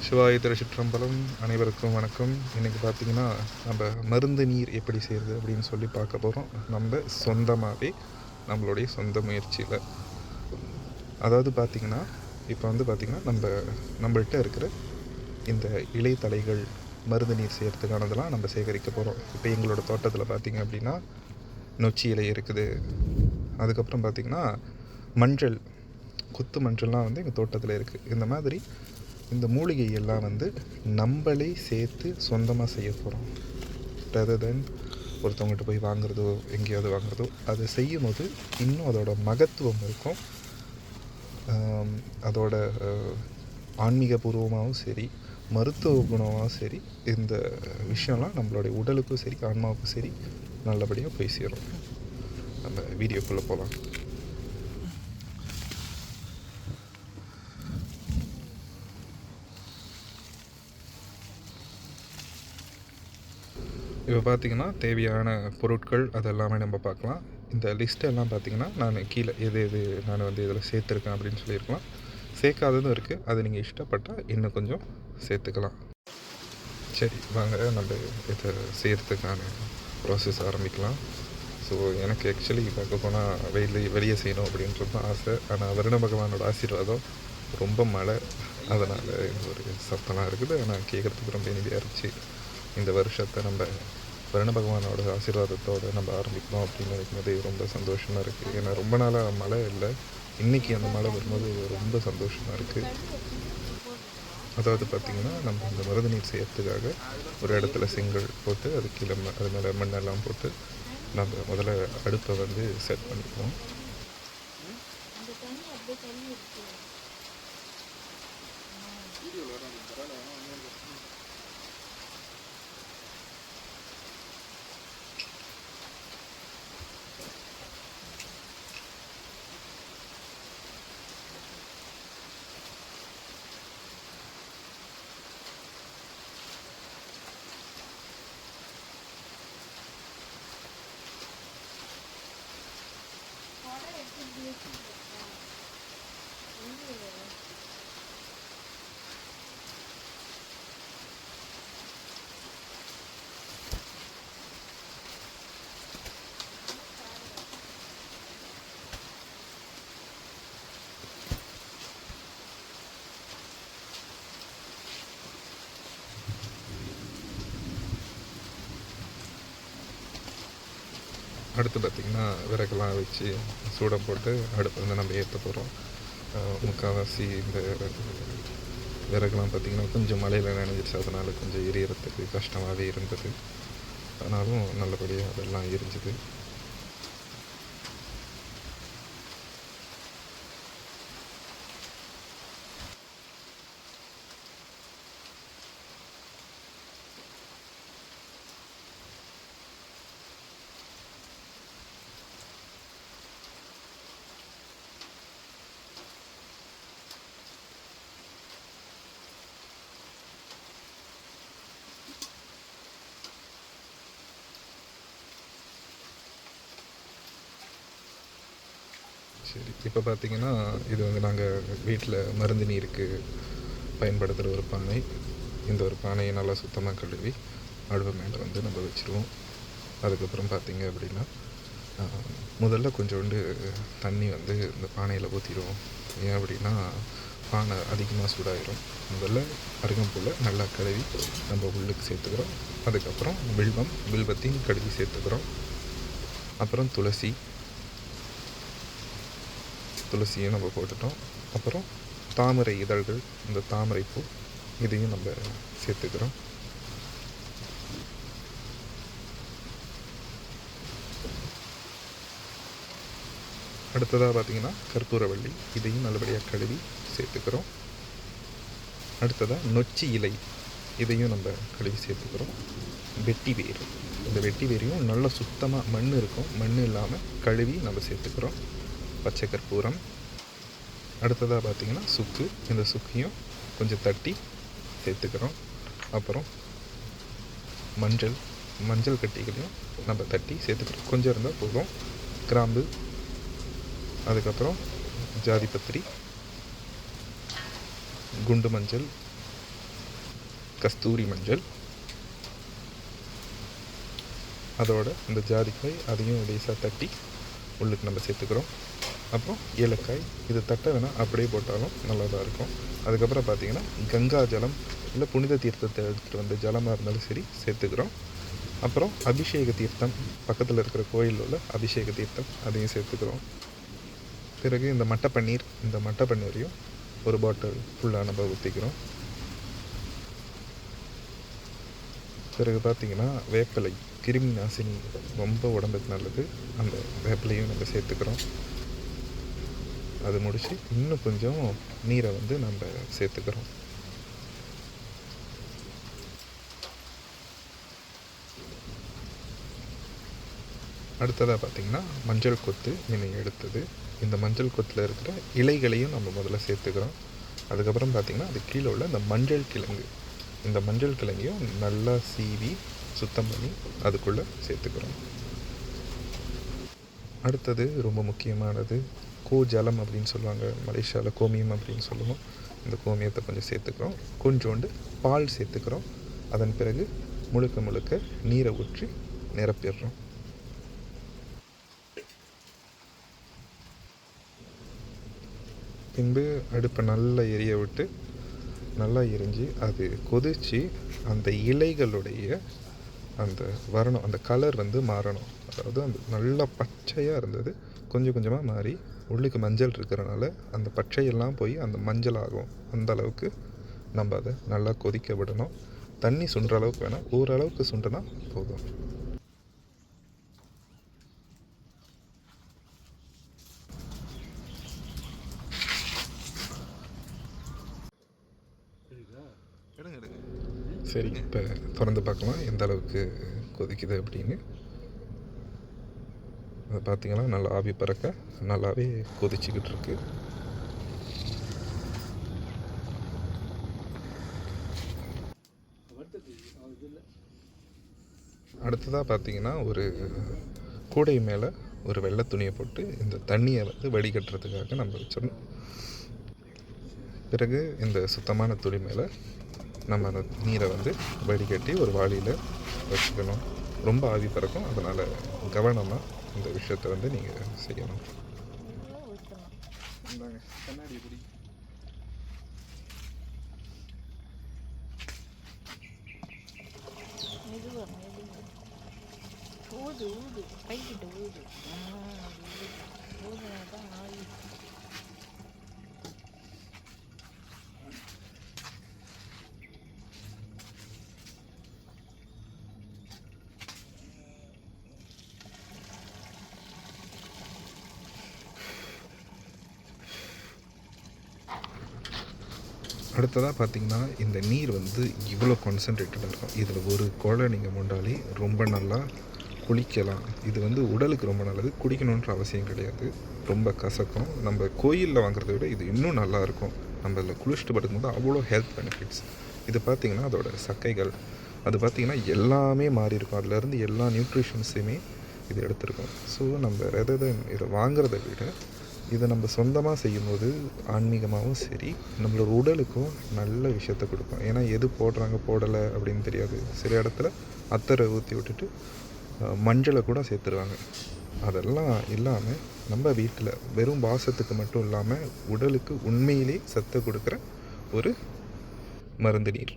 சிவாய திருச்சிற்றம்பலம். அனைவருக்கும் வணக்கம். இன்றைக்கி பார்த்திங்கன்னா நம்ம மருந்து நீர் எப்படி செய்கிறது அப்படின்னு சொல்லி பார்க்க போகிறோம். நம்ம சொந்தமாகவே நம்மளுடைய சொந்த முயற்சியில். அதாவது பார்த்திங்கன்னா இப்போ வந்து பார்த்திங்கன்னா நம்மள்கிட்ட இருக்கிற இந்த இலைத்தலைகள் மருந்து நீர் செய்கிறதுக்கானதெல்லாம் நம்ம சேகரிக்க போகிறோம். இப்போ எங்களோட தோட்டத்தில் பார்த்திங்க அப்படின்னா நொச்சி இலை இருக்குது. அதுக்கப்புறம் பார்த்திங்கன்னா மஞ்சள், கொத்து மஞ்சள்லாம் வந்து எங்கள் தோட்டத்தில் இருக்குது. இந்த மாதிரி இந்த மூலிகை எல்லாம் வந்து நம்மளே சேர்த்து சொந்தமாக செய்ய போகிறோம். ரதர் தென் ஒருத்தவங்ககிட்ட போய் வாங்குறதோ எங்கேயாவது வாங்குறதோ, அதை செய்யும் போது இன்னும் அதோட மகத்துவம் இருக்கும். அதோட ஆன்மீகபூர்வமாகவும் சரி, மருத்துவ குணமாகவும் சரி, இந்த விஷயம்லாம் நம்மளுடைய உடலுக்கும் சரி ஆன்மாவுக்கும் சரி நல்லபடியாக போய் சேரும். நம்ம வீடியோக்குள்ளே போகலாம். இப்போ பார்த்திங்கன்னா தேவையான பொருட்கள் அதெல்லாமே நம்ம பார்க்கலாம். இந்த லிஸ்ட்டெல்லாம் பார்த்திங்கன்னா நான் கீழே எது நான் வந்து இதில் சேர்த்துருக்கேன் அப்படின்னு சொல்லியிருக்கலாம். சேர்க்காததும் இருக்குது. அது நீங்கள் இஷ்டப்பட்டால் இன்னும் கொஞ்சம் சேர்த்துக்கலாம். சரி, வாங்க நம்ம இதை செய்கிறதுக்கான ப்ராசஸ் ஆரம்பிக்கலாம். ஸோ எனக்கு ஆக்சுவலி பார்க்க போனால் வெளியே செய்யணும் அப்படின்றது தான் ஆசை. ஆனால் வருண பகவானோட ஆசீர்வாதம் ரொம்ப மழை, அதனால் ஒரு சத்தம்லாம் இருக்குது. ஆனால் கேட்குறதுக்கு ரொம்ப இனிமையாக இருந்துச்சு. இந்த வருஷத்தை நம்ம வருண பகவானோட ஆசீர்வாதத்தோடு நம்ம ஆரம்பிக்கணும் அப்படின்னு நினைக்கும் போது ரொம்ப சந்தோஷமாக இருக்குது. ஏன்னா ரொம்ப நாளாக மழை இல்லை. இன்றைக்கி அந்த மழை வரும்போது ரொம்ப சந்தோஷமாக இருக்குது. அதாவது பார்த்திங்கன்னா நம்ம இந்த மருந்து நீர் செய்யறதுக்காக ஒரு இடத்துல செங்கல் போட்டு அது கீழே அது மேலே மண்ணெல்லாம் போட்டு நம்ம முதல்ல அடுப்பை வந்து செட் பண்ணிக்குவோம். அடுத்து பார்த்திங்கன்னா விறகுலாம் வச்சு சூடை போட்டு அடுப்பு வந்து நம்ம ஏற்ற போகிறோம். முக்கால்வாசி இந்த விறகுலாம் பார்த்திங்கன்னா கொஞ்சம் மழையில் நனைஞ்சிருச்சு. அதனால் கொஞ்சம் எரியறதுக்கு கஷ்டமாகவே இருந்தது. ஆனாலும் நல்லபடியாக அதெல்லாம் எரிஞ்சுது. சரி, இப்போ பார்த்திங்கன்னா இது வந்து நாங்கள் வீட்டில் மருந்து நீருக்கு பயன்படுத்துகிற ஒரு பானை. இந்த ஒரு பானையை நல்லா சுத்தமாக கழுவி அடுப்பு மேலே வந்து நம்ம வச்சுருவோம். அதுக்கப்புறம் பார்த்திங்க அப்படின்னா முதல்ல கொஞ்சோண்டு தண்ணி வந்து இந்த பானையில் ஊற்றிடுவோம். ஏன் அப்படின்னா பானை அதிகமாக சூடாயிரும். முதல்ல அருகம்புல்லை நல்லா கழுவி நம்ம உள்ளுக்கு சேர்த்துக்கிறோம். அதுக்கப்புறம் வில்வத்தையும் கழுவி சேர்த்துக்கிறோம். அப்புறம் துளசியும் நம்ம போட்டுட்டோம். அப்புறம் தாமரை இதழ்கள், இந்த தாமரை பூ இதையும் நம்ம சேர்த்துக்கிறோம். அடுத்ததாக பார்த்திங்கன்னா கற்பூரவள்ளி, இதையும் நல்லபடியாக கழுவி சேர்த்துக்கிறோம். அடுத்ததாக நொச்சி இலை, இதையும் நம்ம கழுவி சேர்த்துக்கிறோம். வெட்டி வேர், இந்த வெட்டி வேரையும் நல்லா சுத்தமாக மண் இருக்கும், மண் இல்லாமல் கழுவி நம்ம சேர்த்துக்கிறோம். பச்சை கற்பூரம். அடுத்ததாக பார்த்திங்கன்னா சுக்கு, இந்த சுக்கையும் கொஞ்சம் தட்டி சேர்த்துக்கிறோம். அப்புறம் மஞ்சள் கட்டிகளையும் நம்ம தட்டி சேர்த்துக்கிறோம். கொஞ்சம் இருந்தால் போதும். கிராம்பு, அதுக்கப்புறம் ஜாதிபத்திரி, குண்டு மஞ்சள், கஸ்தூரி மஞ்சள், அதோட இந்த ஜாதிக்காய் அதையும் லேசாக தட்டி உள்ளுக்கு நம்ம சேர்த்துக்கிறோம். அப்புறம் ஏலக்காய், இது தட்ட வேணால் அப்படியே போட்டாலும் நல்லா தான் இருக்கும். அதுக்கப்புறம் பார்த்திங்கன்னா கங்கா ஜலம் இல்லை புனித தீர்த்தத்தை எடுத்துகிட்டு வந்த ஜலமாக இருந்தாலும் சரி சேர்த்துக்கிறோம். அப்புறம் அபிஷேக தீர்த்தம், பக்கத்தில் இருக்கிற கோயிலில் உள்ள அபிஷேக தீர்த்தம் அதையும் சேர்த்துக்கிறோம். பிறகு இந்த மட்டை பன்னீரையும் ஒரு பாட்டில் ஃபுல்லாக நம்ம ஊற்றிக்கிறோம். பிறகு பார்த்திங்கன்னா வேப்பிலை, கிருமி நாசினி, ரொம்ப உடம்புக்கு நல்லது. அந்த வேப்பிலையும் நம்ம சேர்த்துக்கிறோம். அது முடித்து இன்னும் கொஞ்சம் நீரை வந்து நம்ம சேர்த்துக்கிறோம். அடுத்ததாக பார்த்திங்கன்னா மஞ்சள் கொத்து நீங்கள் எடுத்தது. இந்த மஞ்சள் கொத்தில் இருக்கிற இலைகளையும் நம்ம முதல்ல சேர்த்துக்கிறோம். அதுக்கப்புறம் பார்த்திங்கன்னா அது கீழே உள்ள இந்த மஞ்சள் கிழங்கு, இந்த மஞ்சள் கிழங்கையும் நல்லா சீவி சுத்தம் பண்ணி அதுக்குள்ளே சேர்த்துக்கிறோம். அடுத்தது ரொம்ப முக்கியமானது கோஜலம் அப்படின்னு சொல்லுவாங்க, மலேசியாவில் கோமியம் அப்படின்னு சொல்லுவோம். இந்த கோமியத்தை கொஞ்சம் சேர்த்துக்கிறோம். கொஞ்சோண்டு பால் சேர்த்துக்கிறோம். அதன் பிறகு முழுக்க நீரை ஊற்றி நிரப்பிடுறோம். பின்பு அடுப்பை நல்லா எரிய விட்டு நல்லா எரிஞ்சு அது கொதித்து அந்த இலைகளுடைய அந்த வரணும், அந்த கலர் வந்து மாறணும். அதாவது அந்த நல்லா பச்சையாக இருந்தது கொஞ்சம் கொஞ்சமாக மாறி உள்ளுக்கு மஞ்சள் இருக்கிறனால அந்த பச்சையெல்லாம் போய் அந்த மஞ்சள் ஆகும். அந்த அளவுக்கு நம்ம அதை நல்லா கொதிக்க விடணும். தண்ணி சுண்டுற அளவுக்கு வேணாம், ஓரளவுக்கு சுண்டுனா போதும். சரிங்க, இப்போ திறந்து பார்க்கலாம் எந்த அளவுக்கு கொதிக்குது அப்படின்னு. அதை பார்த்திங்கன்னா நல்லா ஆவி பறக்க நல்லாவே கொதிச்சுக்கிட்டு இருக்கு. அடுத்ததாக பார்த்திங்கன்னா ஒரு கூடை மேலே ஒரு வெள்ளை துணியை போட்டு இந்த தண்ணியை வந்து வடிகட்டுறதுக்காக நம்ம வச்சிடணும். பிறகு இந்த சுத்தமான துணி மேலே நம்ம அந்த நீரை வந்து வடிகட்டி ஒரு வாளியில் வச்சுக்கணும். ரொம்ப ஆவி பறக்கும், அதனால் கவனமாக இந்த விஷயத்தை வந்து நீங்கள் செய்யணும். அடுத்ததாக பார்த்திங்கன்னா இந்த நீர் வந்து இவ்வளோ கான்சன்ட்ரேட்டடாக இருக்கும். இதில் ஒரு குழை நீங்கள் மொண்டாலே ரொம்ப நல்லா குளிக்கலாம். இது வந்து உடலுக்கு ரொம்ப நல்லது, குடிக்கணுன்ற அவசியம் கிடையாது. ரொம்ப கசக்கும். நம்ம கோயிலில் வாங்குறத விட இது இன்னும் நல்லாயிருக்கும். நம்ம இதில் குளிச்சுட்டு படுக்கும்போது அவ்வளோ ஹெல்த் பெனிஃபிட்ஸ். இது பார்த்திங்கன்னா அதோட சக்கைகள் அது பார்த்திங்கன்னா எல்லாமே மாறி இருக்கும். அதிலேருந்து எல்லா நியூட்ரிஷன்ஸுமே இது எடுத்துருக்கோம். ஸோ நம்ம இதை வாங்குறத விட இதை நம்ம சொந்தமாக செய்யும்போது ஆன்மீகமாகவும் சரி, நம்மளோட உடலுக்கும் நல்ல விஷயத்த கொடுக்கும். ஏன்னா எது போடுறாங்க போடலை அப்படின்னு தெரியாது. சில இடத்துல அத்தரை ஊற்றி விட்டுட்டு மஞ்சளை கூட சேர்த்துருவாங்க. அதெல்லாம் இல்லாமல் நம்ம வீட்டில் வெறும் வாசத்துக்கு மட்டும் இல்லாமல் உடலுக்கு உண்மையிலே சத்தை கொடுக்குற ஒரு மருந்து நீர்.